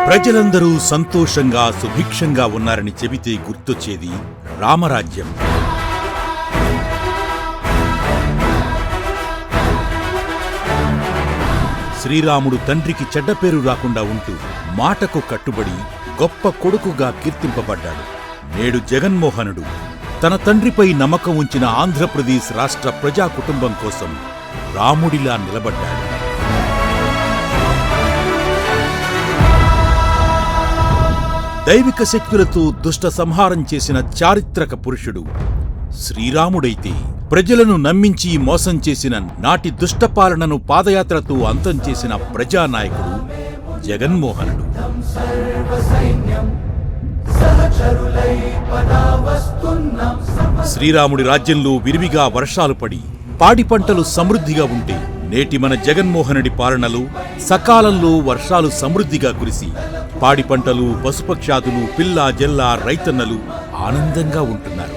ప్రజలందరూ సంతోషంగా సుభిక్షంగా ఉన్నారని చెబితే గుర్తొచ్చేది రామరాజ్యం. శ్రీరాముడు తండ్రికి చెడ్డ పేరు రాకుండా ఉంటూ మాటకు కట్టుబడి గొప్ప కొడుకుగా కీర్తింపబడ్డాడు. నేడు జగన్మోహనుడు తన తండ్రిపై నమ్మకం ఉంచిన ఆంధ్రప్రదేశ్ రాష్ట్ర ప్రజా కుటుంబం కోసం రాముడిలా నిలబడ్డాడు. దైవిక శక్తులతో దుష్ట సంహారం చేసిన చారిత్రక పురుషుడు శ్రీరాముడైతే, ప్రజలను నమ్మించి మోసం చేసిన నాటి దుష్టపాలనను పాదయాత్రతో అంతం చేసిన ప్రజానాయకుడు జగన్మోహనుడు. శ్రీరాముడి రాజ్యంలో విరివిగా వర్షాలు పడి పాడి పంటలు సమృద్ధిగా ఉంటే, నేటి మన జగన్మోహనుడి పాలనలో సకాలంలో వర్షాలు సమృద్ధిగా కురిసి పాడి పంటలు, పశుపక్షాదులు, పిల్ల జల్ల రైతన్నలు ఆనందంగా ఉంటున్నారు.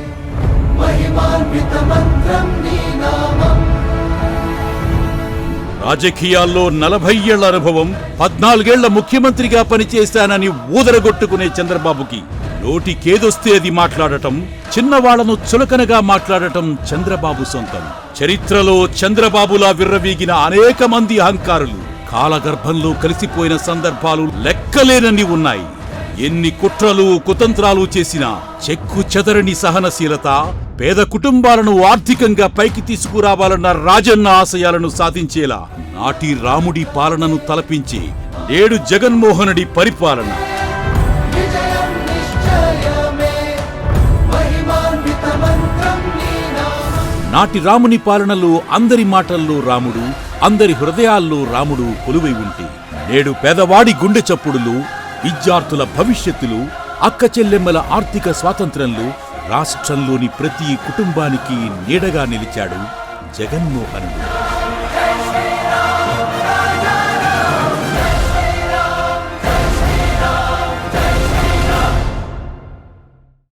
రాజకీయాల్లో 40 ఏళ్ల అనుభవం, 14 ఏళ్ల ముఖ్యమంత్రిగా పనిచేశానని ఊదరగొట్టుకునే చంద్రబాబుకి నోటికేదొస్తే అది మాట్లాడటం, చిన్నవాళ్లను చులకనగా మాట్లాడటం చంద్రబాబు సొంతం. చరిత్రలో చంద్రబాబులా విర్రవీగిన అనేక మంది అహంకారులు కాలగర్భంలో కలిసిపోయిన సందర్భాలు లెక్కలేనన్ని ఉన్నాయి. ఎన్ని కుట్రలు కుతంత్రాలు చేసినా చెక్కు చెదరని సహనశీలత, పేద కుటుంబాలను ఆర్థికంగా పైకి తీసుకురావాలన్న రాజన్న ఆశయాలను సాధించేలా నాటి రాముడి పాలనను తలపించి నేడు జగన్మోహనుడి పరిపాలన. నాటి రాముని పాలనలో అందరి మాటల్లో రాముడు, అందరి హృదయాల్లో రాముడు కొలువై ఉంటే, నేడు పేదవాడి గుండె చప్పుడులు, విద్యార్థుల భవిష్యత్తులు, అక్క చెల్లెమ్మల ఆర్థిక స్వాతంత్ర్యంలో రాష్ట్రంలోని ప్రతి కుటుంబానికి నీడగా నిలిచాడు జగన్మోహనుడు.